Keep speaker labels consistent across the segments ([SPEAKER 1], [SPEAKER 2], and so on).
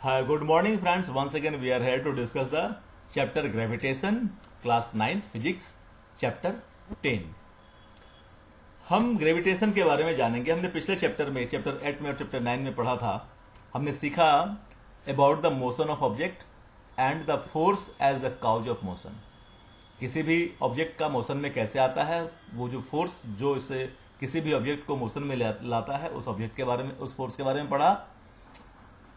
[SPEAKER 1] Hi, good morning, friends. Once again, we are here to discuss the chapter Gravitation, class 9th Physics, chapter 10. हम gravitation के बारे में जानेंगे. हमने पिछले चैप्टर में, चैप्टर 8 में और चैप्टर 9 में पढ़ा था. हमने सीखा about the motion of object and the force as the cause of motion. किसी भी ऑब्जेक्ट का मोशन में कैसे आता है, वो जो फोर्स जो इसे किसी भी ऑब्जेक्ट को मोशन में लाता है, उस ऑब्जेक्ट के बारे में, उस फोर्स के बारे में पढ़ा.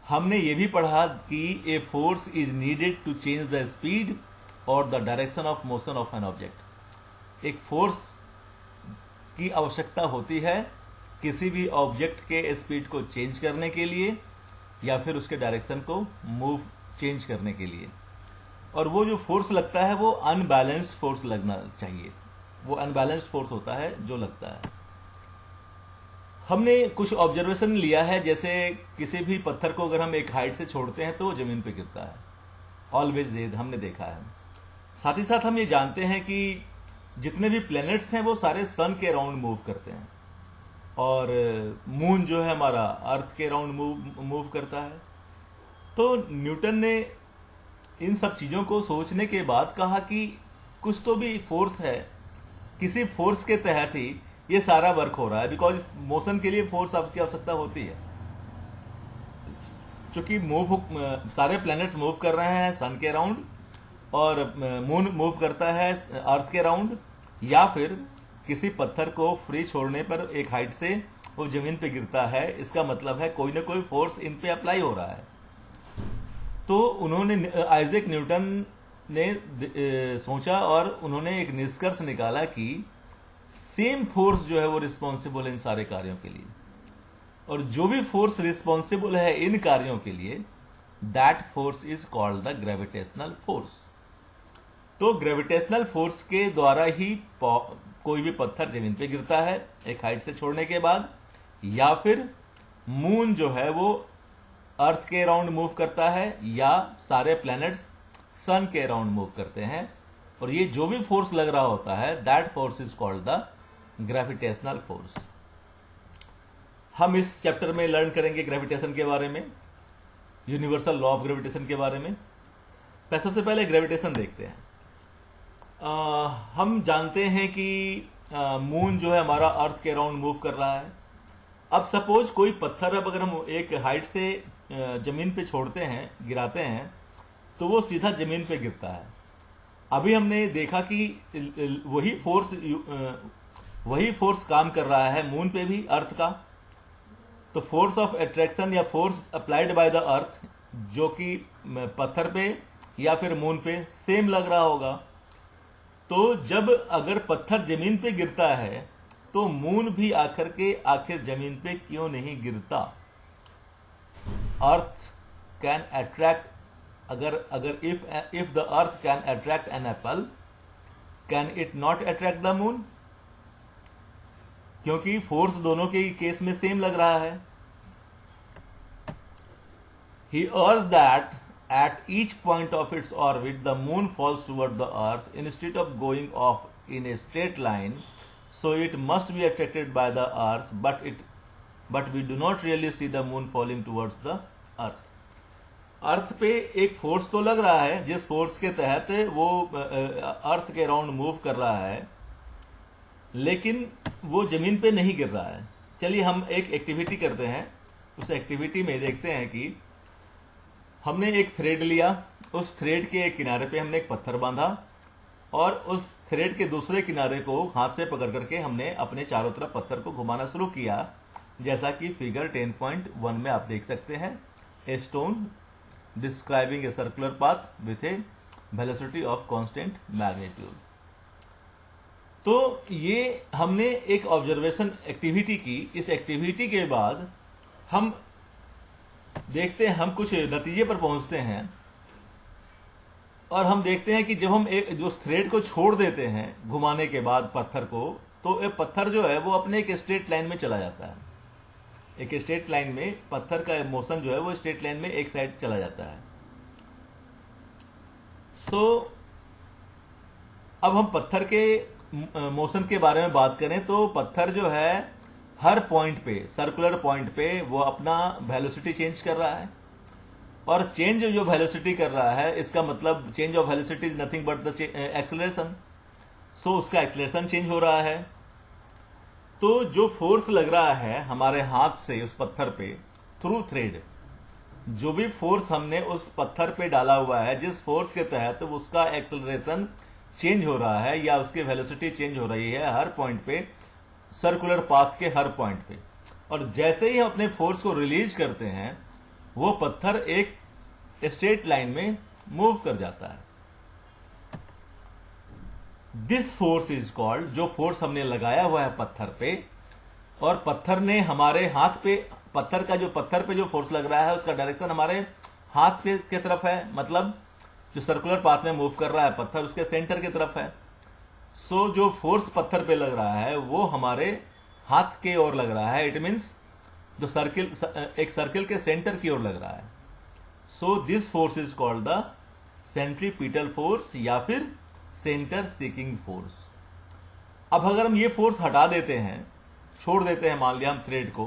[SPEAKER 1] हमने ये भी पढ़ा कि a force is needed to change the speed और the direction of motion of an object. एक फोर्स की आवश्यकता होती है किसी भी ऑब्जेक्ट के स्पीड को चेंज करने के लिए या फिर उसके डायरेक्शन को मूव चेंज करने के लिए. और वो जो फोर्स लगता है वो अनबैलेंस्ड फोर्स लगना चाहिए. वो अनबैलेंस्ड फोर्स होता है जो लगता है. हमने कुछ ऑब्जर्वेशन लिया है, जैसे किसी भी पत्थर को अगर हम एक हाइट से छोड़ते हैं तो वो जमीन पे गिरता है. ऑलवेज ये हमने देखा है. साथ ही साथ हम ये जानते हैं कि जितने भी प्लैनेट्स हैं वो सारे सन के अराउंड मूव करते हैं और मून जो है हमारा अर्थ के अराउंड मूव करता है. तो न्यूटन ने इन सब चीजों को सोचने के बाद कहा कि कुछ तो भी फोर्स है, किसी फोर्स के तहत ही ये सारा वर्क हो रहा है. बिकॉज मोशन के लिए फोर्स की आवश्यकता होती है. चूंकि सारे प्लैनेट्स मूव कर रहे हैं सन के अराउंड और मून मूव करता है अर्थ के अराउंड, या फिर किसी पत्थर को फ्री छोड़ने पर एक हाइट से वो जमीन पे गिरता है, इसका मतलब है कोई ना कोई फोर्स इन पे अप्लाई हो रहा है. तो उन्होंने, आइजैक न्यूटन ने सोचा और उन्होंने एक निष्कर्ष निकाला कि सेम फोर्स जो है वो रिस्पॉन्सिबल है इन सारे कार्यों के लिए. और जो भी फोर्स रिस्पॉन्सिबल है इन कार्यों के लिए, that force is called the gravitational force. तो ग्रेविटेशनल फोर्स के द्वारा ही कोई भी पत्थर जमीन पे गिरता है एक हाइट से छोड़ने के बाद, या फिर मून जो है वो अर्थ के अराउंड मूव करता है, या सारे प्लैनेट्स सन के अराउंड मूव करते हैं. और ये जो भी फोर्स लग रहा होता है, that force is called the gravitational force. हम इस चैप्टर में लर्न करेंगे ग्रेविटेशन के बारे में, यूनिवर्सल लॉ ऑफ ग्रेविटेशन के बारे में. सबसे पहले ग्रेविटेशन देखते हैं. हम जानते हैं कि मून जो है हमारा अर्थ के अराउंड मूव कर रहा है. अब सपोज कोई पत्थर, अब अगर हम एक हाइट से जमीन पे छोड़ते हैं, गिराते हैं, तो वो सीधा जमीन पे गिरता है. अभी हमने देखा कि वही फोर्स काम कर रहा है मून पे भी, अर्थ का. तो फोर्स ऑफ अट्रैक्शन या force applied by the earth जो कि पत्थर पे या फिर मून पे सेम लग रहा होगा. तो जब अगर पत्थर जमीन पे गिरता है तो मून भी आखिर जमीन पे क्यों नहीं गिरता? अर्थ कैन अट्रैक्ट, अगर if the earth can attract an apple, can it not attract the moon? क्योंकि फोर्स दोनों के केस में सेम लग रहा है. He urge that at each point of its orbit the moon falls toward the earth instead of going off in a straight line, so it must be attracted by the earth, but we do not really see the moon falling towards the earth. अर्थ पे एक force तो लग रहा है जिस force के तहत वो अर्थ के अराउंड मूव कर रहा है, लेकिन वो जमीन पे नहीं गिर रहा है. चलिए हम एक एक्टिविटी करते हैं. उस एक्टिविटी में देखते हैं कि हमने एक थ्रेड लिया, उस थ्रेड के एक किनारे पे हमने एक पत्थर बांधा और उस थ्रेड के दूसरे किनारे को हाथ से पकड़ करके हमने अपने चारों तरफ पत्थर को घुमाना शुरू किया, जैसा कि फिगर 10.1 में आप देख सकते हैं. A stone describing a circular path with A velocity of constant magnitude. तो ये हमने एक ऑब्जर्वेशन एक्टिविटी की. इस एक्टिविटी के बाद हम देखते हैं, हम कुछ नतीजे पर पहुंचते हैं और हम देखते हैं कि जब हम जो थ्रेड को छोड़ देते हैं घुमाने के बाद पत्थर को, तो ये पत्थर जो है वो अपने एक स्ट्रेट लाइन में चला जाता है. एक स्ट्रेट लाइन में पत्थर का मोशन जो है वो स्ट्रेट लाइन में एक साइड चला जाता है. अब हम पत्थर के मोशन के बारे में बात करें तो पत्थर जो है हर पॉइंट पे, सर्कुलर पॉइंट पे, वो अपना वेलोसिटी चेंज कर रहा है. और चेंज जो वेलोसिटी कर रहा है, इसका मतलब change of velocity is nothing but the acceleration. So उसका एक्सेलरेशन चेंज हो रहा है। तो जो फोर्स लग रहा है हमारे हाथ से उस पत्थर पे थ्रू थ्रेड, जो भी फोर्स हमने उस पत्थर पे डाला हुआ है, जिस फोर्स के तहत उसका एक्सेलरेशन चेंज हो रहा है या उसकी वेलोसिटी चेंज हो रही है हर पॉइंट पे, सर्कुलर पाथ के हर पॉइंट पे, और जैसे ही हम अपने फोर्स को रिलीज करते हैं वो पत्थर एक स्ट्रेट लाइन में मूव कर जाता है। दिस फोर्स इज कॉल्ड, जो फोर्स हमने लगाया हुआ है पत्थर पे और पत्थर ने हमारे हाथ पे, पत्थर पे जो फोर्स लग रहा है उसका डायरेक्शन हमारे हाथ के तरफ है, मतलब जो सर्कुलर पाथ में मूव कर रहा है पत्थर उसके सेंटर की तरफ है। सो जो फोर्स पत्थर पे लग रहा है वो हमारे हाथ के ओर लग रहा है। इट मीन्स जो एक सर्किल के सेंटर की ओर लग रहा है। So this force is called the centripetal force या फिर सेंटर सीकिंग फोर्स। अब अगर हम ये फोर्स हटा देते हैं, छोड़ देते हैं, मान लिया हम थ्रेड को,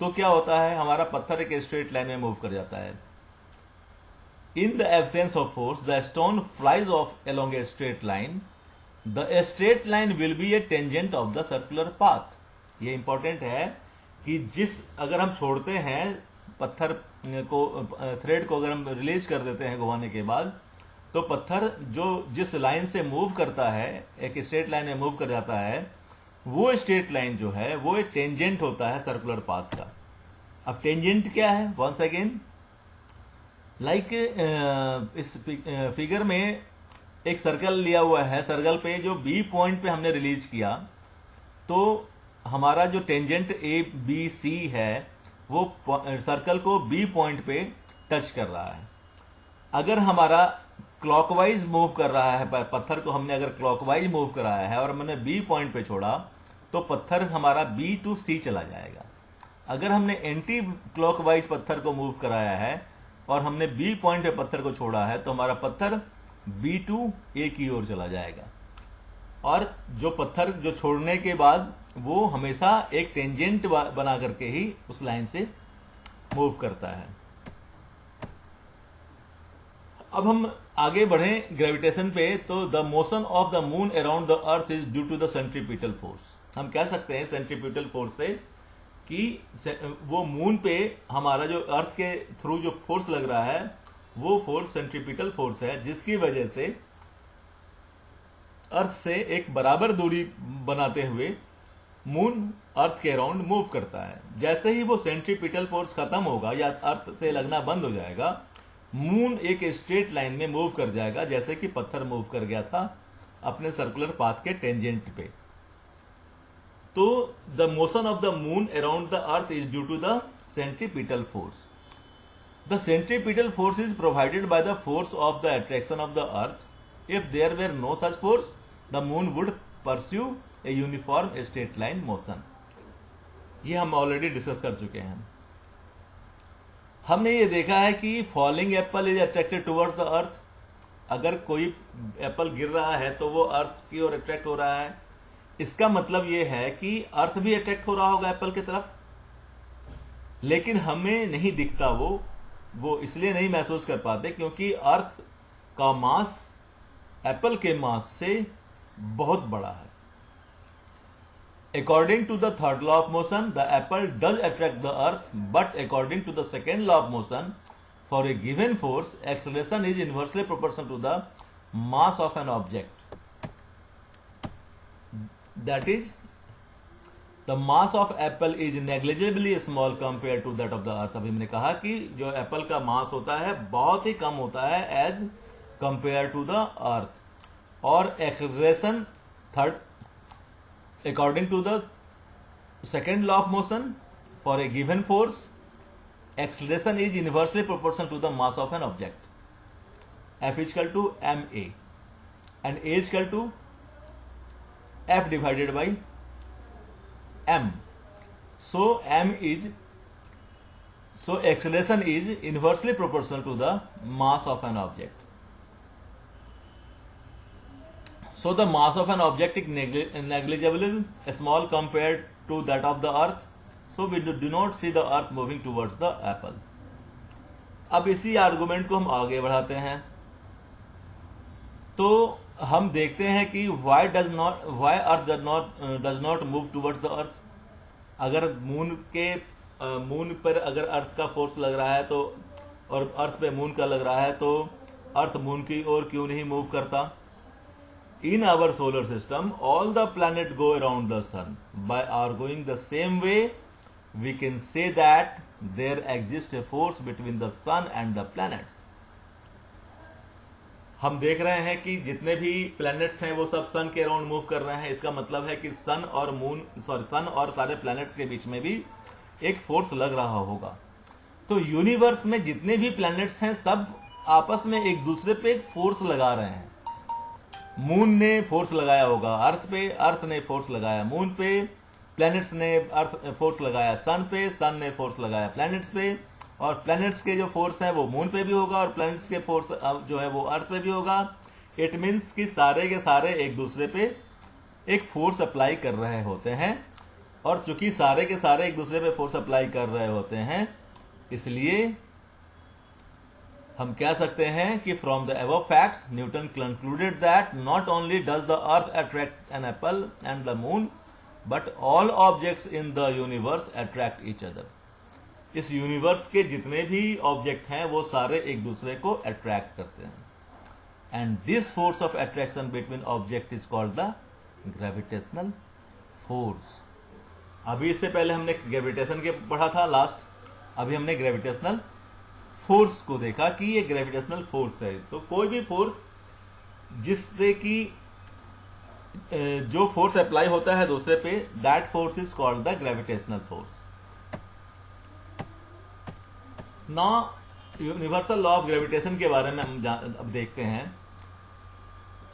[SPEAKER 1] तो क्या होता है, हमारा पत्थर एक स्ट्रेट लाइन में मूव कर जाता है। In the absence of force the stone flies of along a straight line. The straight line will be A tangent of the circular path. ये इंपॉर्टेंट है कि अगर हम छोड़ते हैं पत्थर को, थ्रेड को अगर हम रिलीज कर देते हैं घुमाने के बाद, तो पत्थर जिस लाइन से मूव करता है, एक स्ट्रेट लाइन में मूव कर जाता है, वो स्ट्रेट लाइन जो है वो एक टेंजेंट होता है सर्कुलर पाथ का। अब टेंजेंट क्या है, वंस अगेन, लाइक इस फिगर में एक सर्कल लिया हुआ है, सर्कल पे जो बी पॉइंट पे हमने रिलीज किया, तो हमारा जो टेंजेंट ए बी सी है वो सर्कल को बी पॉइंट पे टच कर रहा है। अगर हमारा क्लॉकवाइज मूव कर रहा है, पत्थर को हमने अगर क्लॉकवाइज मूव कराया है और हमने बी पॉइंट पे छोड़ा, तो पत्थर हमारा बी टू सी चला जाएगा। अगर हमने एंटी क्लॉकवाइज पत्थर को मूव कराया है और हमने बी पॉइंट पे पत्थर को छोड़ा है, तो हमारा पत्थर बी टू ए की ओर चला जाएगा। और जो पत्थर जो छोड़ने के बाद वो हमेशा एक टेंजेंट बना करके ही उस लाइन से मूव करता है। अब हम आगे बढ़ें ग्रेविटेशन पे, तो the motion of the moon around the earth is due to the centripetal force. हम कह सकते हैं सेंट्रीपिटल फोर्स से कि वो मून पे हमारा जो अर्थ के थ्रू जो फोर्स लग रहा है वो फोर्स सेंट्रीपिटल फोर्स है, जिसकी वजह से अर्थ से एक बराबर दूरी बनाते हुए मून अर्थ के अराउंड मूव करता है। जैसे ही वो सेंट्रीपिटल फोर्स खत्म होगा या अर्थ से लगना बंद हो जाएगा, मून एक स्ट्रेट लाइन में मूव कर जाएगा, जैसे कि पत्थर मूव कर गया था अपने सर्कुलर पाथ के टेंजेंट पे। तो the motion of the moon around the earth is due to the centripetal force. The centripetal force is provided by the force of the attraction of the earth. If there were no such force, the moon would pursue a uniform straight line motion. ये हम already discuss कर चुके हैं। हमने ये देखा है कि falling Apple is attracted towards the earth. अगर कोई एप्पल गिर रहा है तो वो अर्थ की ओर अट्रैक्ट हो रहा है। इसका मतलब ये है कि अर्थ भी अट्रैक्ट हो रहा होगा एप्पल की तरफ, लेकिन हमें नहीं दिखता। वो इसलिए नहीं महसूस कर पाते क्योंकि अर्थ का मास एप्पल के मास से बहुत बड़ा है। According to the third law of motion, the apple does attract the earth, but according to the second law of motion, for a given force, acceleration is inversely proportional to the mass of an object. That is, the mass of apple is negligibly small compared to that of the earth. अभी मैंने कहा कि जो Apple का मास होता है बहुत ही कम होता है as compared to the earth. और acceleration third according to the second law of motion, for a given force, acceleration is inversely proportional to the mass of an object. F is equal to ma and a is equal to f divided by m. So acceleration is inversely proportional to the mass of an object. So the mass of an object is negligibly small compared to that of the earth. So we do not see the earth moving towards the apple. अब इसी argument को हम आगे बढ़ाते हैं, तो हम देखते हैं कि why earth does not move towards the earth. अगर मून पर अगर अर्थ का फोर्स लग रहा है तो, और अर्थ पे मून का लग रहा है, तो अर्थ मून की ओर क्यों नहीं मूव करता? In our solar system all the planet go around the sun. By arguing the same way we can say that there exist a force between the sun and the planets. हम देख रहे हैं कि जितने भी planets हैं वो सब सन के अराउंड मूव कर रहे हैं। इसका मतलब है कि सन और सारे प्लैनेट्स के बीच में भी एक फोर्स लग रहा होगा। तो यूनिवर्स में जितने भी प्लैनेट्स हैं सब आपस में एक दूसरे पे एक फोर्स लगा रहे हैं। मून ने फोर्स लगाया होगा अर्थ पे, अर्थ ने फोर्स लगाया मून पे, प्लैनेट्स ने अर्थ फोर्स लगाया सन पे, सन ने फोर्स लगाया प्लैनेट्स पे, और प्लैनेट्स के जो फोर्स है वो मून पे भी होगा और प्लैनेट्स के फोर्स जो है वो अर्थ पे भी होगा। इट मीन्स कि सारे के सारे एक दूसरे पे एक फोर्स अप्लाई कर रहे होते हैं, और चूंकि सारे के सारे एक दूसरे पे फोर्स अप्लाई कर रहे होते हैं, इसलिए हम कह सकते हैं कि from the above facts Newton concluded that not only does the earth attract an apple and the moon but all objects in the universe attract each other. इस यूनिवर्स के जितने भी ऑब्जेक्ट हैं वो सारे एक दूसरे को अट्रैक्ट करते हैं। And this force of attraction between object is called the gravitational force. अभी इससे पहले हमने ग्रेविटेशन के पढ़ा था लास्ट, अभी हमने ग्रेविटेशनल फोर्स को देखा कि ये ग्रेविटेशनल फोर्स है। तो कोई भी फोर्स जिससे कि जो फोर्स अप्लाई होता है दूसरे पे, that force is called the gravitational force. Now universal law of gravitation के बारे में हम अब देखते हैं।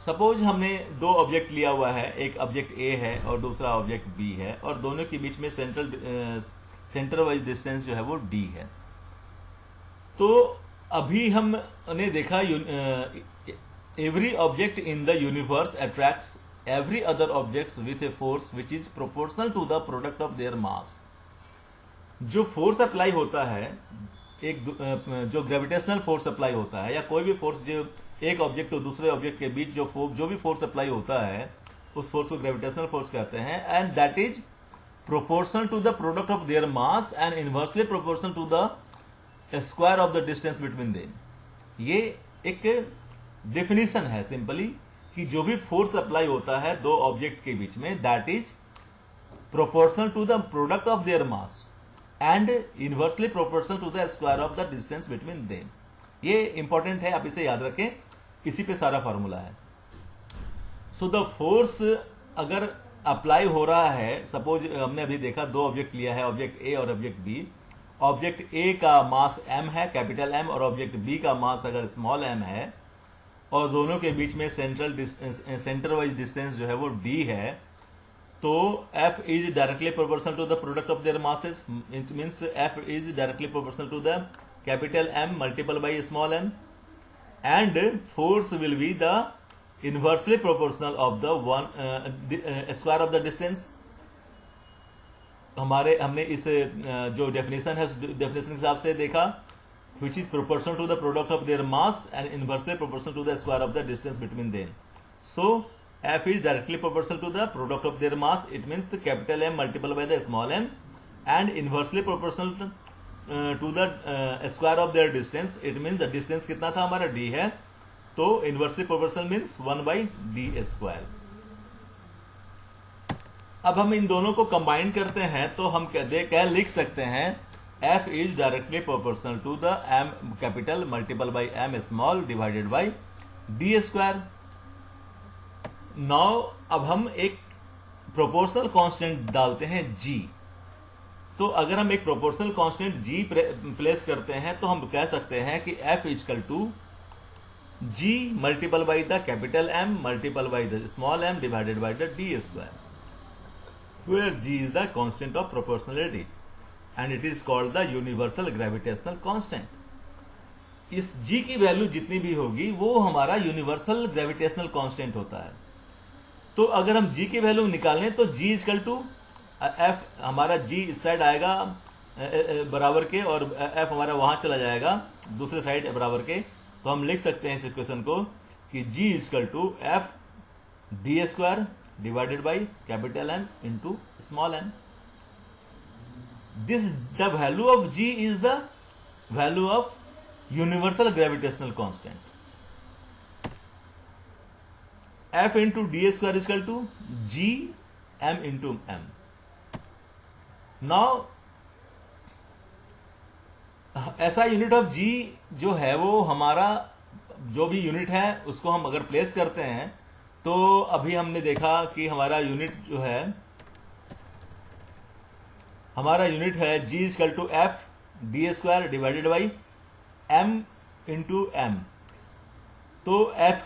[SPEAKER 1] सपोज हमने दो ऑब्जेक्ट लिया हुआ है, एक ऑब्जेक्ट ए है और दूसरा ऑब्जेक्ट बी है, और दोनों के बीच में सेंटर वाइज डिस्टेंस जो है वो डी है। तो अभी हमने देखा every object in the universe attracts every other object with a force which is proportional to the product of their mass. जो फोर्स अप्लाई होता है, जो ग्रेविटेशनल फोर्स अप्लाई होता है, या कोई भी फोर्स जो एक ऑब्जेक्ट और दूसरे ऑब्जेक्ट के बीच जो भी फोर्स अप्लाई होता है, उस फोर्स को ग्रेविटेशनल फोर्स कहते हैं। And that is proportional to the product of their mass and inversely proportional to the square of the distance between them. ये एक डेफिनेशन है सिंपली कि जो भी फोर्स अप्लाई होता है दो ऑब्जेक्ट के बीच में, that is proportional to the product of their mass and inversely proportional to the square of the distance between them. ये इंपॉर्टेंट है, आप इसे याद रखें, इसी पे सारा फॉर्मूला है। सो द फोर्स अगर अप्लाई हो रहा है, सपोज हमने अभी देखा दो ऑब्जेक्ट लिया है, ऑब्जेक्ट ए और ऑब्जेक्ट बी। ऑब्जेक्ट ए का मास m है, कैपिटल M, और ऑब्जेक्ट बी का मास अगर स्मॉल m है, और दोनों के बीच में सेंटर वाइज डिस्टेंस जो है वो d है, तो F is directly proportional to the product of their masses. It means F is directly proportional to the capital M multiple by small m, and force will be the inversely proportional of the square of the distance. हमने इस जो definition है, definition के हिसाब से देखा, which is proportional to the product of their mass and inversely proportional to the square of the distance between them. So F is directly proportional to the product of their mass. It means the capital M multiplied by the small m, and inversely proportional to the square of their distance. It means the distance कितना था हमारा d है, तो inversely proportional means 1 by d square. अब हम इन दोनों को combine करते हैं तो हम लिख सकते हैं F is directly proportional to the M capital multiple by M small divided by D square. Now अब हम एक प्रोपोर्शनल कांस्टेंट डालते हैं G। तो अगर हम एक प्रोपोर्शनल कांस्टेंट G प्लेस करते हैं तो हम कह सकते हैं कि F equal to G multiple by the capital M multiple by the small m divided by the D square, where G is the constant of proportionality and it is called the universal gravitational constant. इस G की value जितनी भी होगी वो हमारा universal gravitational constant होता है। तो अगर हम G की वैल्यू निकालें तो G इजकल टू F, हमारा G इस साइड आएगा बराबर के और एफ हमारा वहां चला जाएगा दूसरे साइड बराबर के, तो हम लिख सकते हैं इस इक्वेशन को कि G equal to F D square divided by capital M into small M. This the value of G is the value of universal gravitational constant. F into D square equal to G M into M. Now ऐसा unit of G जो है वो हमारा जो भी unit है उसको हम अगर प्लेस करते हैं तो अभी हमने देखा कि हमारा यूनिट जो है G equal to F D square divided by M into M. तो एफ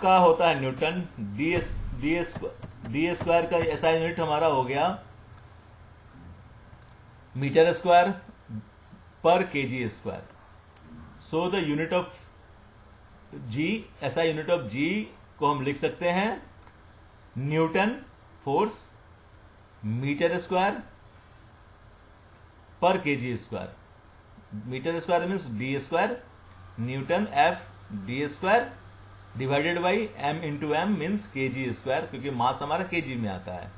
[SPEAKER 1] का होता है न्यूटन, डी स्क्वायर का ऐसा यूनिट हमारा हो गया मीटर स्क्वायर पर KG square. So the unit of G, ऐसा यूनिट ऑफ जी को हम लिख सकते हैं न्यूटन फोर्स मीटर स्क्वायर पर KG square. Metre square means D square, newton F D square divided by M into M means KG square, क्योंकि mass हमारा KG में आता है.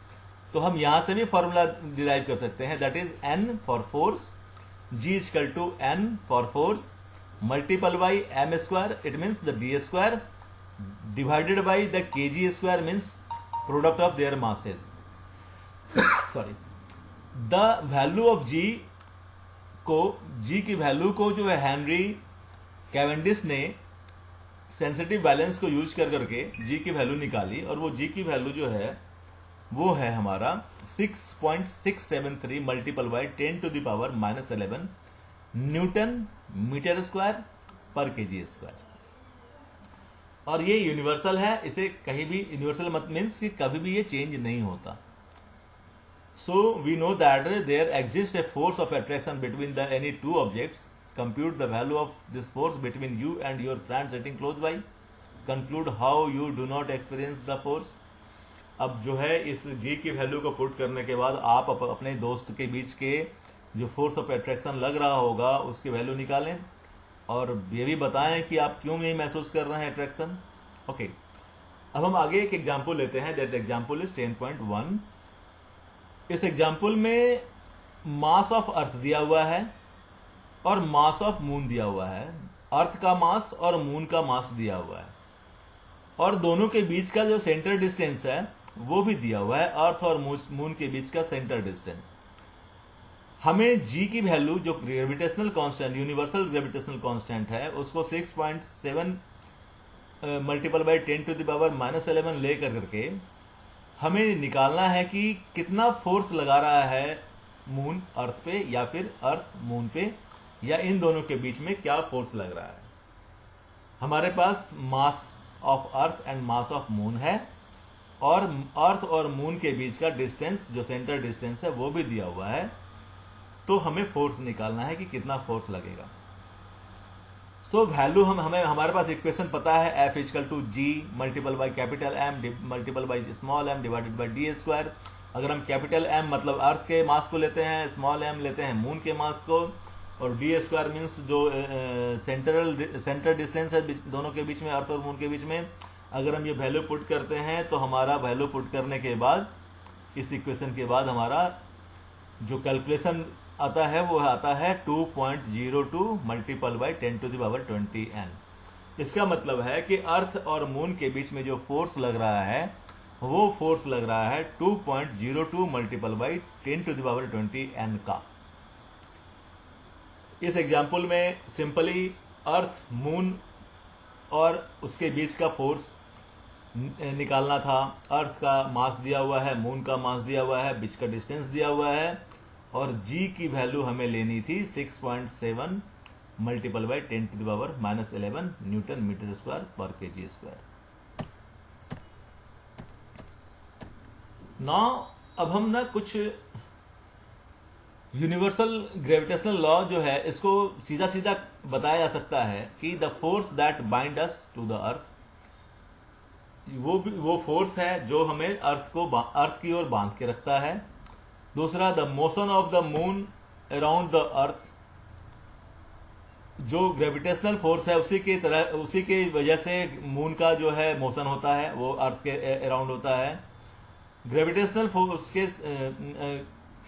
[SPEAKER 1] तो हम यहां से भी फॉर्मूला डिराइव कर सकते हैं, that is N for force, G equal to N for force multiple by M square, it means the D square divided by the KG square means product of their masses. Sorry, the value of G की वैल्यू को जो है Henry Cavendish ने sensitive balance को use कर करके जी की वैल्यू निकाली, और वो जी की वैल्यू जो है वो है हमारा 6.673 multiple by 10 to the power -11 newton meter square पर केजी स्क्वायर. और ये यूनिवर्सल है, इसे कहीं भी यूनिवर्सल मत मीन्स कि कभी भी ये चेंज नहीं होता. So we know that there exist a force of attraction between the any two objects. Compute the value of this force between you and your friend sitting close by. Conclude how you do not experience the force. अब जो है इस जी की वैल्यू को put करने के बाद आप अपने दोस्त के बीच के जो फोर्स ऑफ अट्रैक्शन लग रहा होगा उसकी वैल्यू निकालें और ये भी बताएं कि आप क्यों नहीं महसूस कर रहे हैं अट्रैक्शन. ओके, अब हम आगे एक एग्जांपल लेते हैं. That example is 10.1. इस एग्जांपल में मास ऑफ अर्थ दिया हुआ है और मास ऑफ मून दिया हुआ है. अर्थ का मास और मून का मास दिया हुआ है और दोनों के बीच का जो सेंटर डिस्टेंस है वो भी दिया हुआ है, अर्थ और मून के बीच का सेंटर डिस्टेंस. हमें जी की वैल्यू जो gravitational constant, universal gravitational constant है, उसको 6.7 multiple by 10 to the power -11 ले करके हमें निकालना है कि कितना फोर्स लगा रहा है मून अर्थ पे या फिर अर्थ मून पे, या इन दोनों के बीच में क्या फोर्स लग रहा है. हमारे पास mass of earth and mass of moon है और अर्थ और मून के बीच का डिस्टेंस जो सेंटर डिस्टेंस है वो भी दिया हुआ है. तो हमें फोर्स निकालना है कि कितना फोर्स लगेगा. सो वैल्यू हमें हमारे पास इक्वेशन पता है, F equal to G multiple by capital M multiple by small M divided by D square. अगर हम कैपिटल एम मतलब अर्थ के मास को लेते हैं, स्मॉल एम लेते हैं मून के मास को, और डी स्क्वायर मीन्स जो सेंटर डिस्टेंस है दोनों के बीच में, अर्थ और मून के बीच में, अगर हम ये वैल्यू पुट करते हैं तो हमारा वैल्यू पुट करने के बाद इस इक्वेशन के बाद हमारा जो कैलकुलेशन आता है वो आता है 2.02 multiple by 10 to the power 20 n. इसका मतलब है कि अर्थ और मून के बीच में जो फोर्स लग रहा है वो फोर्स लग रहा है 2.02 multiple by 10 to the power 20 n का. इस एग्जाम्पल में सिंपली अर्थ मून और उसके बीच का फोर्स निकालना था. अर्थ का मास दिया हुआ है, मून का मास दिया हुआ है, बीच का डिस्टेंस दिया हुआ है, और जी की वैल्यू हमें लेनी थी 6.7 multiple by 10 to the power -11 newton meter square पर केजी स्क्वायर. नाउ अब हम ना कुछ यूनिवर्सल ग्रेविटेशनल लॉ जो है इसको सीधा सीधा बताया जा सकता है कि the force that bind us to the earth, वो फोर्स है जो हमें अर्थ की ओर बांध के रखता है. दूसरा, the motion of the moon around the अर्थ, जो ग्रेविटेशनल फोर्स है उसी के वजह से मून का जो है मोशन होता है वो अर्थ के अराउंड होता है। ग्रेविटेशनल फोर्स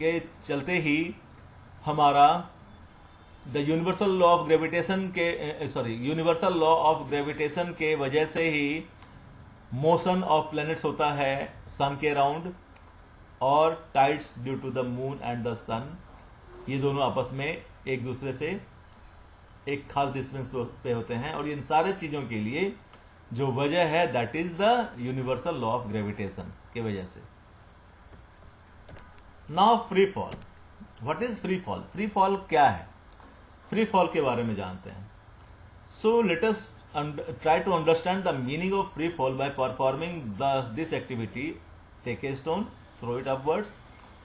[SPEAKER 1] के चलते ही हमारा यूनिवर्सल लॉ ऑफ ग्रेविटेशन के वजह से ही मोशन ऑफ प्लैनेट्स होता है सन के अराउंड, और tides due to the moon and the sun, ये दोनों आपस में एक दूसरे से एक खास डिस्टेंस पे होते हैं। और इन सारे चीजों के लिए जो वजह है that is the universal law of gravitation के वजह से। Now free fall, what is free fall? Free fall क्या है? फ्री फॉल के बारे में जानते हैं। So let us try to understand the meaning of free fall by performing this activity. Take a stone, throw it upwards,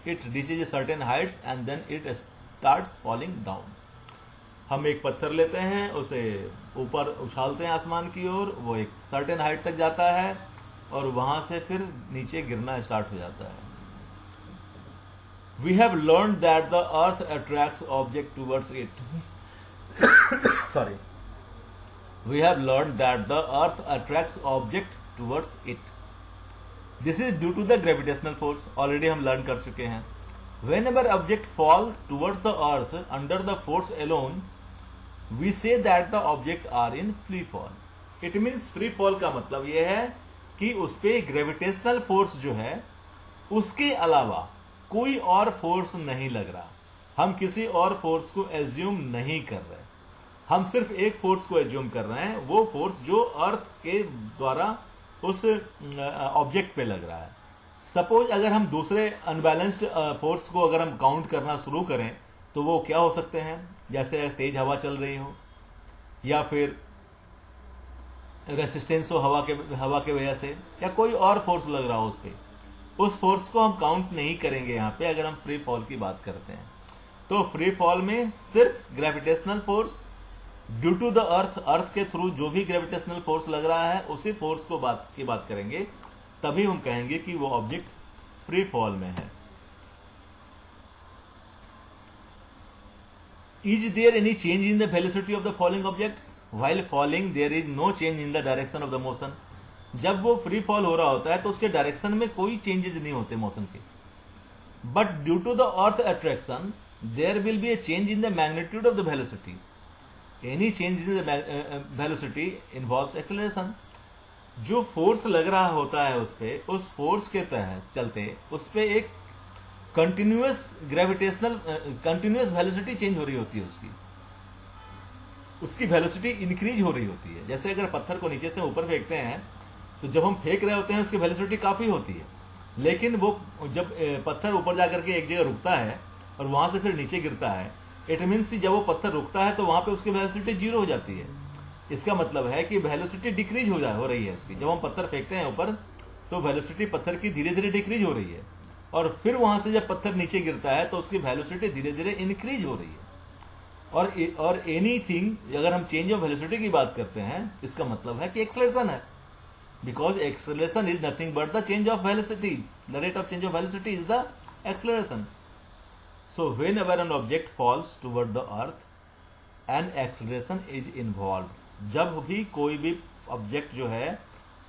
[SPEAKER 1] it reaches a certain heights and then it starts falling down. हम एक पत्थर लेते हैं, उसे ऊपर उछालते हैं आसमान की ओर, वो एक सर्टेन हाइट तक जाता है और वहां से फिर नीचे गिरना स्टार्ट हो जाता है। We have learned that the earth attracts object towards it. Sorry. We have learned that the earth attracts object towards it. This is due to the gravitational force. Already हम learn कर चुके हैं। Whenever object fall towards the earth under the force alone, we say that the object are in free fall. It means free fall का मतलब यह है कि उस पे gravitational force जो है उसके अलावा कोई और फोर्स नहीं लग रहा। हम किसी और फोर्स को एज्यूम नहीं कर रहे, हम सिर्फ एक फोर्स को एज्यूम कर रहे हैं, वो फोर्स जो अर्थ के द्वारा उस ऑब्जेक्ट पे लग रहा है। सपोज अगर हम दूसरे अनबैलेंस्ड फोर्स को अगर हम काउंट करना शुरू करें तो वो क्या हो सकते हैं, जैसे तेज हवा चल रही हो या फिर रेसिस्टेंस हो हवा के वजह से, या कोई और फोर्स लग रहा हो उस पे, उस फोर्स को हम काउंट नहीं करेंगे यहाँ पे अगर हम फ्री फॉल की बात करते हैं। तो फ्री फॉल में सिर्फ gravitational force due to the earth के थ्रू जो भी ग्रेविटेशनल फोर्स लग रहा है उसी फोर्स की बात करेंगे, तभी हम कहेंगे कि वो ऑब्जेक्ट फ्री फॉल में है। Is there any change in the velocity of the falling objects? While falling there is no change in the direction of the motion. जब वो फ्री फॉल हो रहा होता है तो उसके डायरेक्शन में कोई चेंजेस नहीं होते मोशन के, but due to the earth attraction there will be a change in the magnitude of the velocity. Any change in the velocity involves acceleration. जो फोर्स लग रहा होता है उस फोर्स के तहत चलते उस पे एक कंटिन्यूअस वेलोसिटी चेंज हो रही होती है, उसकी वेलोसिटी इंक्रीज हो रही होती है। जैसे अगर पत्थर को नीचे से ऊपर फेंकते हैं तो जब हम फेंक रहे होते हैं उसकी वेलोसिटी काफी होती है, लेकिन वो जब पत्थर ऊपर जाकर के एक जगह रुकता है और वहां से फिर नीचे गिरता है, इट मीन्स जब वो पत्थर रुकता है तो वहां पे उसकी वेलोसिटी 0 हो जाती है। इसका मतलब है कि वेलोसिटी डिक्रीज हो रही है उसकी। जब हम पत्थर फेंकते हैं ऊपर तो वेलोसिटी पत्थर की धीरे धीरे डिक्रीज हो रही है, और फिर वहां से जब पत्थर नीचे गिरता है तो उसकी वेलोसिटी धीरे धीरे इंक्रीज हो रही है। और एनीथिंग अगर हम चेंज ऑफ वेलोसिटी की बात करते हैं इसका मतलब है कि एक्सेलरेशन है, because acceleration is nothing but the change of velocity. The rate of change of velocity is the acceleration. So whenever an object falls toward the earth, an acceleration is involved. जब भी कोई भी object जो है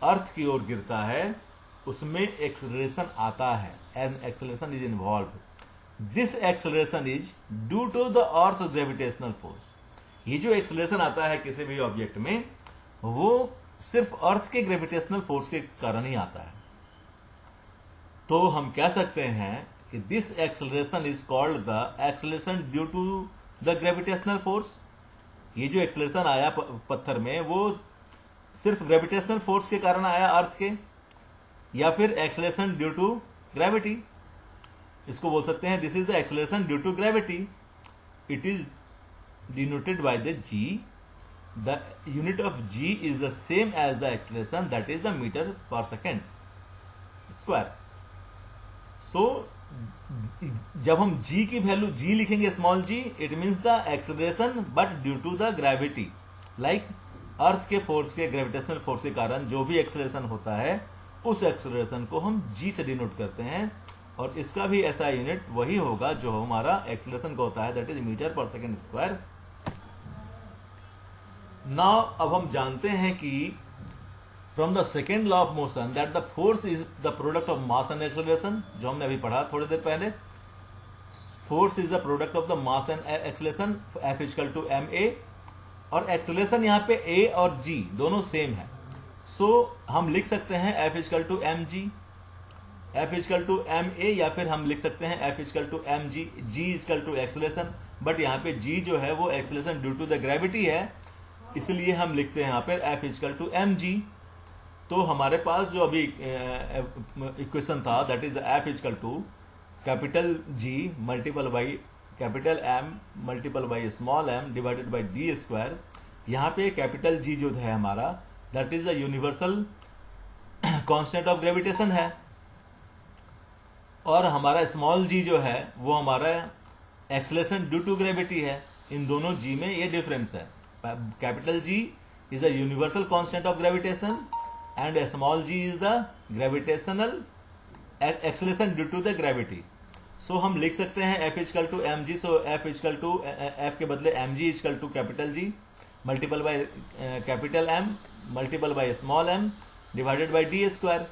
[SPEAKER 1] अर्थ की ओर गिरता है उसमें एक्सेलरेशन आता है, an acceleration is involved. This acceleration is due to the earth's gravitational force. ये जो एक्सेलरेशन आता है किसी भी ऑब्जेक्ट में वो सिर्फ अर्थ के ग्रेविटेशनल फोर्स के कारण ही आता है। तो हम कह सकते हैं This acceleration is called the acceleration due to the gravitational force. ये जो एक्सेलरेशन आया पत्थर में वो सिर्फ ग्रेविटेशनल फोर्स के कारण आया अर्थ के, या फिर एक्सेलरेशन ड्यू टू ग्रेविटी। इसको बोल सकते हैं this is the acceleration due to gravity. It is denoted by the G. The unit of G is the same as the acceleration, that is the meter पर second square. So जब हम g की value g लिखेंगे small g, it means the acceleration but due to the gravity. Like earth के force के gravitational force के कारण जो भी एक्सेलरेशन होता है उस एक्सेलरेशन को हम g से डिनोट करते हैं, और इसका भी SI यूनिट वही होगा जो हमारा एक्सीलरेशन का होता है, दैट इज मीटर पर सेकेंड स्क्वायर। नाउ अब हम जानते हैं कि from the second law of motion that the force is the product of mass and acceleration, जो हमने अभी पढ़ा थोड़ी देर पहले। Force is the product of the mass and acceleration, F equal to ma, और एक्सेलरेशन यहाँ पे a और g दोनों सेम है। सो हम लिख सकते हैं F equal to mg, F equal to ma, या फिर हम लिख सकते हैं F equal to mg, g equal to acceleration. But यहाँ पे g जो है वो acceleration due to the gravity है, इसलिए हम लिखते हैं यहाँ पर F इक्वल टू mg। तो हमारे पास जो अभी इक्वेशन था that is the F equal to capital G multiple by capital M multiple by small m divided by D square. यहाँ पे कैपिटल G जो है हमारा that is the universal constant of gravitation है, और हमारा स्मॉल g जो है वो हमारा एक्सेलरेशन ड्यू टू ग्रेविटी है। इन दोनों g में ये डिफरेंस है। Capital G is the universal constant of gravitation and a small g is the gravitational acceleration due to the gravity. So हम लिख सकते हैं F equal to mg, so F equal to F के बदले mg equal to capital G multiple by capital M multiple by small m divided by D square,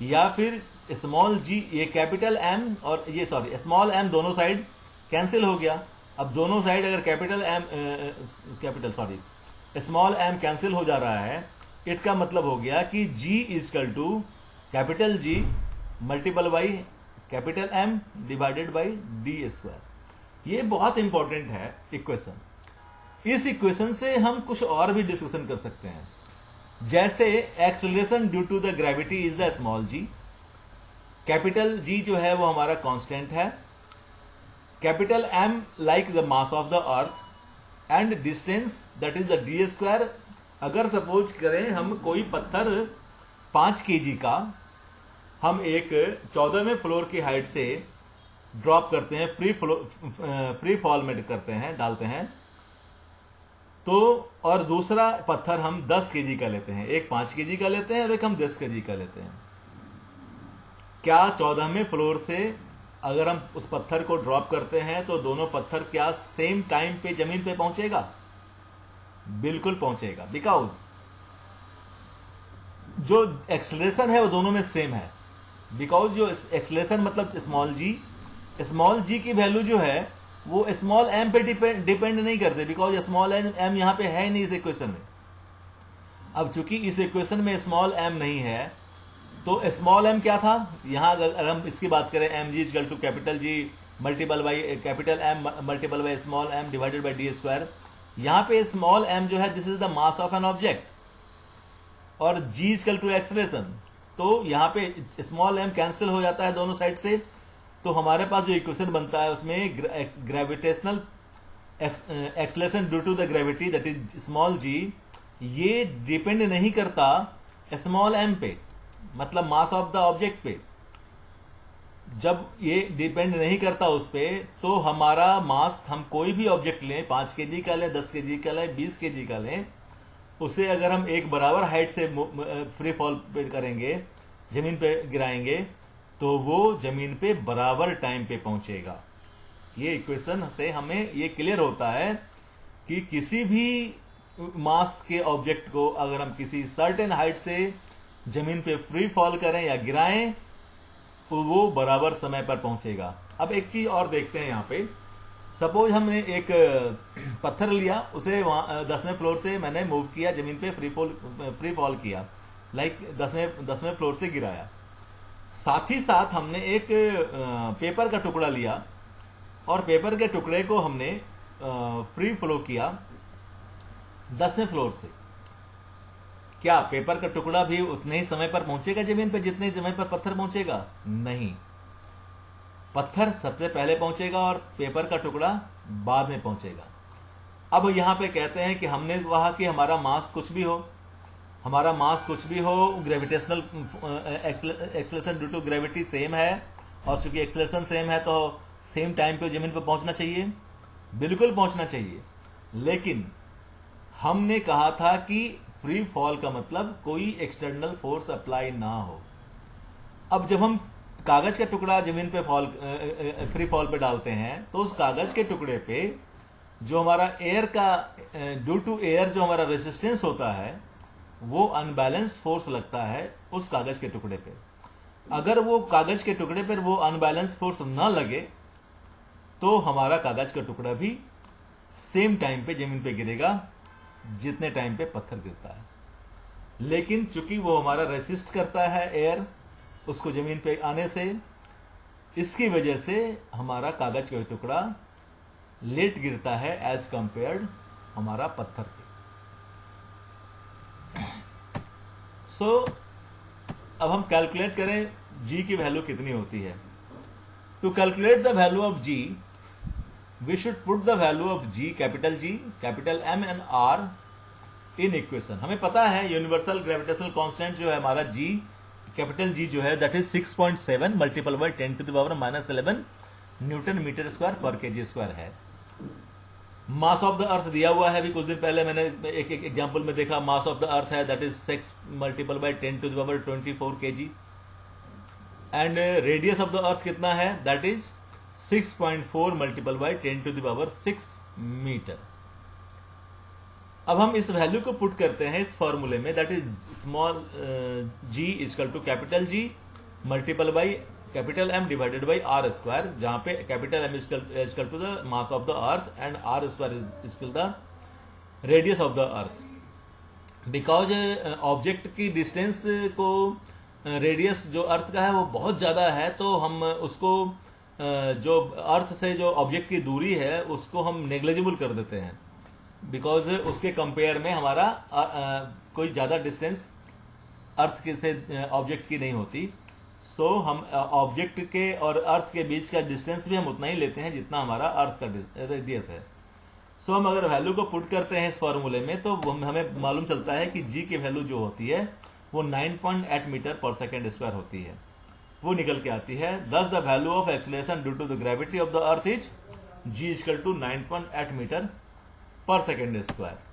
[SPEAKER 1] या फिर small g, ये capital M और ये सॉरी स्मॉल m दोनों side cancel हो गया। अब दोनों साइड अगर स्मॉल m कैंसिल हो जा रहा है, इसका मतलब हो गया कि G equal to capital G multiple by capital M divided by D square. ये बहुत इंपॉर्टेंट है इक्वेशन। इस इक्वेशन से हम कुछ और भी डिस्कशन कर सकते हैं, जैसे acceleration due to the gravity is the small g, capital G जो है वो हमारा कांस्टेंट है, capital M like the mass of the earth, and distance that is the D square. अगर सपोज करें हम कोई पत्थर 5 kg का हम एक 14वें फ्लोर की हाइट से ड्रॉप करते हैं, फ्री फॉल में करते हैं, डालते हैं, तो और दूसरा पत्थर हम 10 kg का लेते हैं, एक 5 kg का लेते हैं और एक हम 10 kg का लेते हैं। क्या 14वें फ्लोर से अगर हम उस पत्थर को ड्रॉप करते हैं तो दोनों पत्थर क्या सेम टाइम पे जमीन पे पहुंचेगा? बिल्कुल पहुंचेगा, बिकॉज जो एक्सेलरेशन है वो दोनों में सेम है। बिकॉज जो एक्सेलरेशन मतलब स्मॉल जी की वैल्यू जो है वो स्मॉल एम पे डिपेंड नहीं करते, बिकॉज स्मॉल एम यहां पे है नहीं इस इक्वेशन में। अब चूंकि इस इक्वेशन में स्मॉल एम नहीं है, तो स्मॉल एम क्या था यहां, अगर हम इसकी बात करें M G equal to capital G multiple by capital M multiple by small m divided by D square. यहां पे स्मॉल m जो है this is the mass of an object, और g इक्वल टू एक्सेलरेशन, तो यहां पे small m cancel हो जाता है दोनों साइड से, तो हमारे पास जो इक्वेशन बनता है उसमें gravitational acceleration due to the gravity that is small g, ये डिपेंड नहीं करता स्मॉल m पे, मतलब मास ऑफ द ऑब्जेक्ट पे। जब ये डिपेंड नहीं करता उस पे, तो हमारा मास हम कोई भी ऑब्जेक्ट लें, 5 kg का लें, 10 kg का लें, 20 kg का लें, उसे अगर हम एक बराबर हाइट से फ्री फॉल पे करेंगे, जमीन पे गिराएंगे, तो वो जमीन पे बराबर टाइम पे पहुंचेगा। ये इक्वेशन से हमें ये क्लियर होता है कि किसी भी मास के ऑब्जेक्ट को अगर हम किसी सर्टेन हाइट से जमीन पे फ्री फॉल करें या गिराएं, तो वो बराबर समय पर पहुंचेगा। अब एक चीज और देखते हैं यहाँ पे, सपोज हमने एक पत्थर लिया, उसे वहां 10वें फ्लोर से मैंने मूव किया, जमीन पे फ्री फॉल किया, लाइक 10वें फ्लोर से गिराया। साथ ही साथ हमने एक पेपर का टुकड़ा लिया और पेपर के टुकड़े को हमने फ्री फ्लो किया 10वें फ्लोर से। क्या पेपर का टुकड़ा भी उतने ही समय पर पहुंचेगा जमीन पर जितने समय पर पत्थर पहुंचेगा? नहीं, पत्थर सबसे पहले पहुंचेगा और पेपर का टुकड़ा बाद में पहुंचेगा। अब यहां पे कहते हैं कि हमने कहा कि हमारा मास कुछ भी हो, gravitational acceleration due to gravity same है, और चूंकि एक्सेलरेशन सेम है तो सेम टाइम पे जमीन पर पहुंचना चाहिए, बिल्कुल पहुंचना चाहिए। लेकिन हमने कहा था कि फ्री फॉल का मतलब कोई एक्सटर्नल फोर्स अप्लाई ना हो। अब जब हम कागज का टुकड़ा जमीन पे फ्री फॉल पे डालते हैं तो उस कागज के टुकड़े पे जो हमारा एयर का ड्यू टू एयर जो हमारा रेजिस्टेंस होता है वो अनबैलेंस फोर्स लगता है उस कागज के टुकड़े पे। अगर वो कागज के टुकड़े पर वो अनबैलेंस फोर्स ना लगे तो हमारा कागज का टुकड़ा भी सेम टाइम पे जमीन पे गिरेगा जितने टाइम पे पत्थर गिरता है। लेकिन चूंकि वो हमारा रेसिस्ट करता है एयर उसको जमीन पे आने से, इसकी वजह से हमारा कागज का टुकड़ा लेट गिरता है एज कंपेयर्ड हमारा पत्थर पे। सो अब हम कैलकुलेट करें जी की वैल्यू कितनी होती है। To calculate the value of G we should put the value of G, capital M and R in equation. हमें पता है यूनिवर्सल ग्रेविटेशनल कांस्टेंट जो है हमारा जी, कैपिटल जी जो है that is 6.7 multiple by 10 to the power -11 newton meter square पर KG square है। मास ऑफ द अर्थ दिया हुआ है, अभी कुछ दिन पहले मैंने एक एग्जांपल में देखा, मास ऑफ द अर्थ है that is 6 multiple by 10 to the power 24 KG. And radius of the earth कितना है, that is 6.4 multiple by 10 to the power 6 meter. अब हम इस वैल्यू को पुट करते हैं इस फॉर्मूले में, that is small G equal to capital G multiple by capital M divided by R square, जहां पे capital M equal to the mass of the earth and R square is equal the radius of the earth. Because object की distance को radius जो earth का है वो बहुत ज्यादा है, तो हम उसको जो अर्थ से जो ऑब्जेक्ट की दूरी है उसको हम नेग्लिजिबल कर देते हैं, बिकॉज उसके कंपेयर में हमारा कोई ज्यादा डिस्टेंस अर्थ के से ऑब्जेक्ट की नहीं होती। सो हम ऑब्जेक्ट के और अर्थ के बीच का डिस्टेंस भी हम उतना ही लेते हैं जितना हमारा अर्थ का रेडियस है। सो हम अगर वैल्यू को पुट करते हैं इस फॉर्मूले में तो हमें मालूम चलता है कि जी की वैल्यू जो होती है वो 9.8 मीटर पर सेकेंड स्क्वायर होती है, वो निकल के आती है। Thus the value of acceleration due to the gravity of the earth is G equal to 9.8 metre पर सेकेंड स्क्वायर।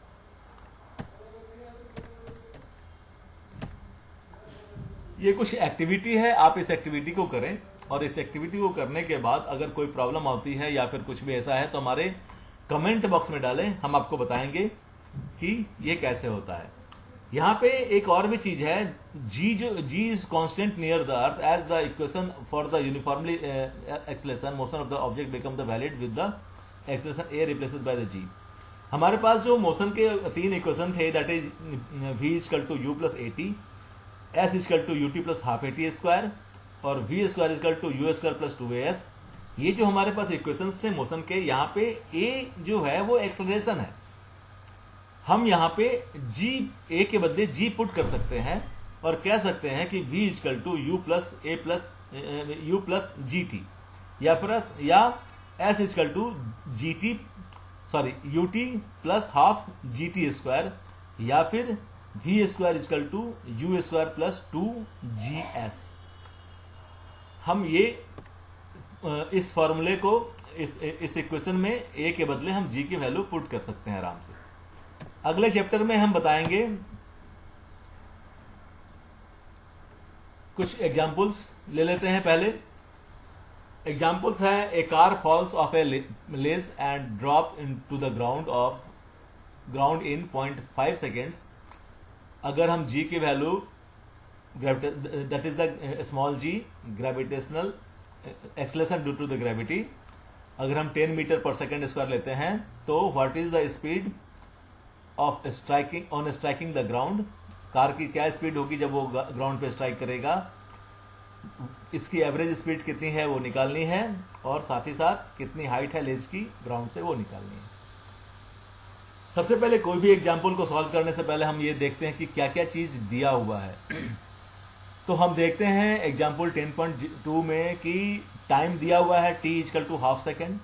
[SPEAKER 1] ये कुछ एक्टिविटी है, आप इस एक्टिविटी को करें और इस एक्टिविटी को करने के बाद अगर कोई प्रॉब्लम आती है या फिर कुछ भी ऐसा है तो हमारे कमेंट बॉक्स में डालें, हम आपको बताएंगे कि ये कैसे होता है। यहां पे एक और भी चीज है, G is constant near the earth as the equation for the uniformly acceleration motion of the object become the valid with the acceleration A replaced by the G. हमारे पास जो मोशन के तीन इक्वेशन थे, that is v equal to U plus A T, S equal to U T plus half A T square और V square equal to U square plus 2as। ये जो हमारे पास इक्वेशंस थे मोशन के, यहाँ पे ए जो है वो एक्सेलरेशन है। हम यहाँ पे जी ए के बदले जी पुट कर सकते हैं और कह सकते हैं कि v equal to U plus A plus U plus G T, या S equal to G T sorry U T plus half G T square, या फिर V square equal to U square plus 2gs। हम ये इस फॉर्मूले को इस equation में ए के बदले हम जी की वैल्यू पुट कर सकते हैं आराम से। अगले चैप्टर में हम बताएंगे कुछ एग्जाम्पल्स ले लेते हैं। पहले एग्जाम्पल्स है, a car falls off a ledge and drop into the ground in 0.5 seconds. अगर हम जी की वैल्यू that is the small G gravitational acceleration due to the gravity, अगर हम 10 मीटर पर सेकेंड स्क्वायर लेते हैं तो what is the speed of striking the ground, car की क्या स्पीड होगी जब वो ग्राउंड पे स्ट्राइक करेगा, इसकी एवरेज स्पीड कितनी है वो निकालनी है, और साथ ही साथ कितनी हाइट है लेज की ग्राउंड से वो निकालनी है। सबसे पहले कोई भी एग्जाम्पल को सॉल्व करने से पहले हम ये देखते हैं कि क्या क्या चीज दिया हुआ है। तो हम देखते हैं एग्जाम्पल 10.2 में कि टाइम दिया हुआ है t equal to half second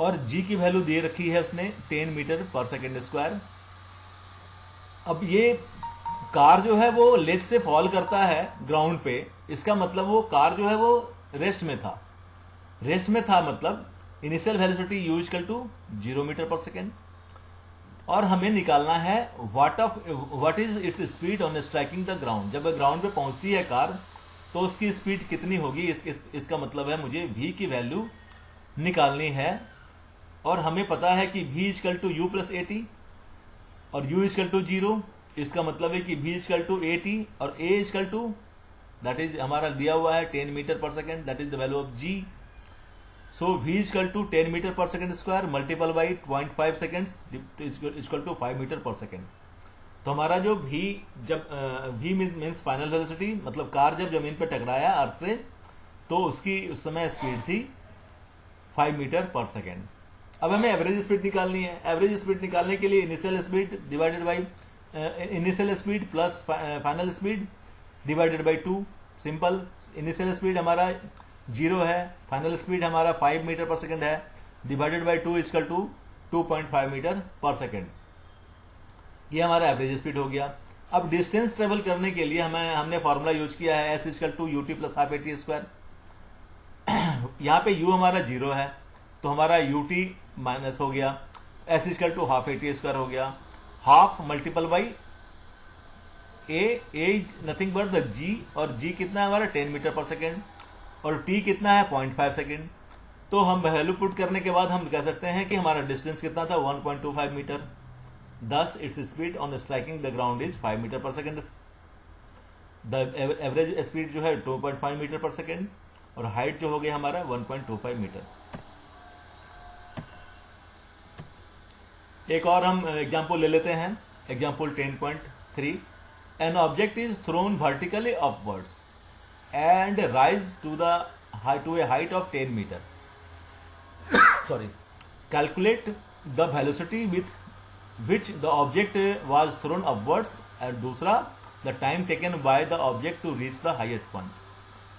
[SPEAKER 1] और g की वैल्यू दे रखी है उसने 10 मीटर पर सेकेंड स्क्वायर। अब ये कार जो है वो लेज से फॉल करता है ग्राउंड पे, इसका मतलब वो कार जो है वो रेस्ट में था मतलब initial velocity u equal to 0 metre पर सेकेंड, और हमें निकालना है what is its speed on striking the ground. जब ग्राउंड पे पहुंचती है कार तो उसकी स्पीड कितनी होगी, इसका मतलब है मुझे v की वैल्यू निकालनी है। और हमें पता है कि v equal to U plus A T और u इजकल टू 0। इसका मतलब है कि v equal to A T और a equal to, that is हमारा दिया हुआ है 10 मीटर पर second, that is the value of g। So v equal to 10 metre पर second square multiple by 0.5 seconds equal to 5 metre पर second. तो हमारा जो v, जब v मीन्स फाइनल वेलोसिटी, मतलब कार जब जमीन पर टकराया अर्थ से, तो उसकी उस समय स्पीड थी 5 मीटर पर सेकेंड। अब हमें एवरेज स्पीड निकालनी है। एवरेज स्पीड निकालने के लिए initial speed divided by initial speed plus final speed divided by 2। Simple, initial speed हमारा 0 है, फाइनल स्पीड हमारा 5 मीटर पर सेकेंड है, divided by 2 equal to 2.5 metre पर सेकेंड। ये हमारा एवरेज स्पीड हो गया। अब डिस्टेंस ट्रेवल करने के लिए हमने फॉर्मूला यूज किया है s equal to u t plus half A T square. यहाँ पे u हमारा 0 है, तो हमारा यूटी माइनस हो गया, s equal to half A T square हो गया। Half multiple by a is nothing but the g, और g कितना है हमारा 10 मीटर पर सेकेंड, और t कितना है 0.5 सेकेंड। तो हम वैल्यू पुट करने के बाद हम कह सकते हैं कि हमारा डिस्टेंस कितना था 1.25 metre. Thus, its speed on striking the ground is 5 metre पर सेकेंड। द एवरेज स्पीड जो है 2.5 मीटर पर सेकेंड, और हाइट जो हो गया हमारा 1.25 मीटर। एक और हम एग्जाम्पल ले लेते हैं, example 10.3। An object is thrown vertically upwards and rise to a height of 10 metre. Sorry, calculate the velocity with which the object was thrown upwards, and दूसरा the time taken by the object to reach the highest point।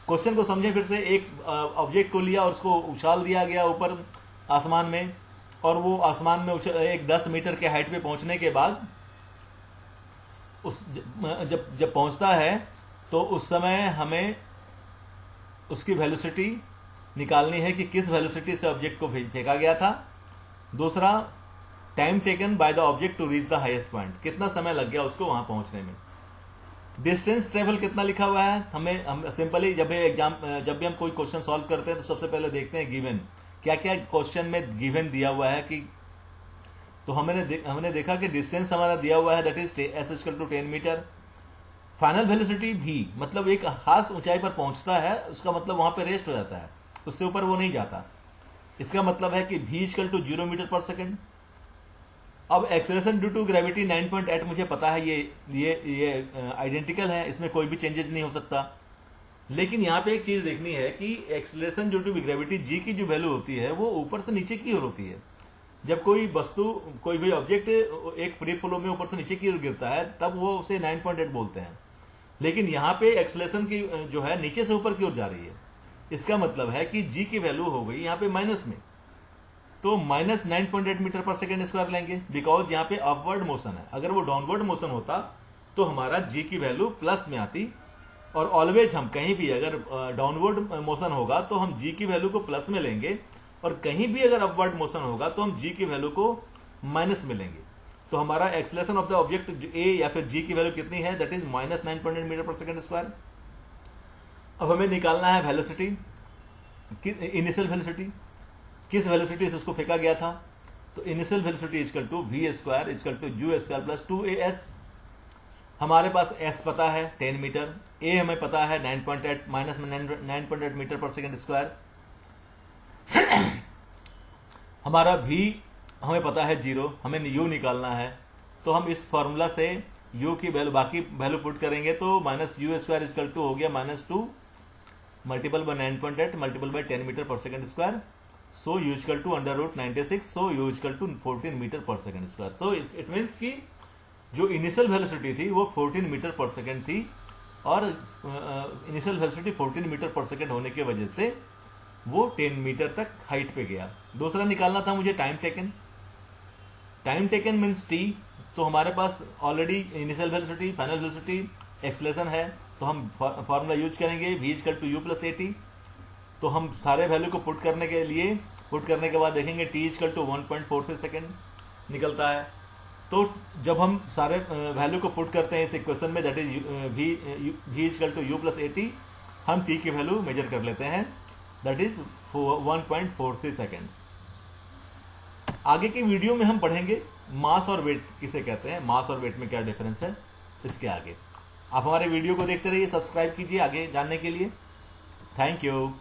[SPEAKER 1] Question को समझें फिर से। एक object को लिया और उसको उछाल दिया गया ऊपर आसमान में, और वो आसमान में एक 10 मीटर के हाइट पे पहुंचने के बाद जब पहुंचता है तो उस समय हमें उसकी वेलोसिटी निकालनी है कि किस वेलोसिटी से ऑब्जेक्ट को फेंका गया था। दूसरा, time taken by the object to reach the highest point, कितना समय लग गया उसको वहां पहुंचने में। डिस्टेंस ट्रेवल कितना लिखा हुआ है, हम सिंपली जब भी हम कोई क्वेश्चन सॉल्व करते हैं तो सबसे पहले देखते हैं गिवन, क्या क्या क्वेश्चन में गिवन दिया हुआ है कि। तो हमने देखा कि डिस्टेंस हमारा दिया हुआ है, that is s equal to 10 metre. Final velocity भी, मतलब एक खास ऊंचाई पर पहुंचता है, उसका मतलब वहां पे रेस्ट हो जाता है, उससे ऊपर वो नहीं जाता। इसका मतलब है कि v इक्वल टू 0 मीटर पर सेकेंड। अब एक्सेलरेशन ड्यू टू ग्रेविटी 9.8 मुझे पता है, ये आइडेंटिकल है, इसमें कोई भी चेंजेस नहीं हो सकता। लेकिन यहाँ पे एक चीज देखनी है कि acceleration due to gravity g की जो वैल्यू होती है वो ऊपर से नीचे की ओर होती है। जब कोई वस्तु, कोई भी ऑब्जेक्ट एक फ्री फ्लो में ऊपर से नीचे की ओर गिरता है तब वो उसे 9.8 बोलते हैं। लेकिन यहाँ पे एक्सेलरेशन की जो है नीचे से ऊपर की ओर जा रही है। इसका मतलब है कि g की वैल्यू हो गई यहाँ पे माइनस में, तो माइनस 9.8 मीटर पर सेकेंड स्क्वायर लेंगे, बिकॉज यहाँ पे अपवर्ड मोशन है। अगर वो डाउनवर्ड मोशन होता तो हमारा g की वैल्यू प्लस में आती, और ऑलवेज हम कहीं भी अगर डाउनवर्ड मोशन होगा तो हम g की वैल्यू को प्लस में लेंगे, और कहीं भी अगर अपवर्ड मोशन होगा तो हम g की वैल्यू को माइनस में लेंगे। तो हमारा acceleration of the object a या फिर g की वैल्यू कितनी है, दैट इज माइनस 9.8 मीटर पर सेकेंड स्क्वायर। अब हमें निकालना है वेलोसिटी, इनिशियल वेलोसिटी, किस वेलोसिटी से उसको फेंका गया था। तो initial velocity equal to v square equal to u square plus 2as। हमारे पास s पता है 10 मीटर, a हमें पता है 9.8 माइनस 9.8 मीटर पर सेकेंड स्क्वायर। हमारा v हमें पता है 0, हमें u निकालना है। तो हम इस फॉर्मूला से u की वैल्यू, बाकी वैल्यू पुट करेंगे तो minus u square equal to हो गया -2 multiple by 9.8 multiple by 10 metre पर second square. So u equal to √96, so u equal to 14 metre पर second square. So it means कि जो इनिशियल वेलोसिटी थी वो 14 मीटर पर सेकेंड थी, और इनिशियल वेलोसिटी 14 मीटर पर सेकेंड होने की वजह से वो 10 मीटर तक हाइट पे गया। दूसरा निकालना था मुझे time taken. Time taken means t। तो हमारे पास already initial velocity, final velocity, acceleration है, तो हम फॉर्मूला यूज करेंगे v equal to u plus A t. तो हम सारे वैल्यू को पुट करने के बाद देखेंगे t इक्वल टू 1.46 सेकेंड निकलता है। तो जब हम सारे वैल्यू को पुट करते हैं इस इक्वेशन में, that is v equal to u plus A t, हम टी की वैल्यू मेजर कर लेते हैं, दैट इज 1.43 सेकेंड्स। आगे की वीडियो में हम पढ़ेंगे मास और वेट किसे कहते हैं, मास और वेट में क्या डिफरेंस है इसके आगे। आप हमारे वीडियो को देखते रहिए, सब्सक्राइब कीजिए आगे जानने के लिए। Thank you.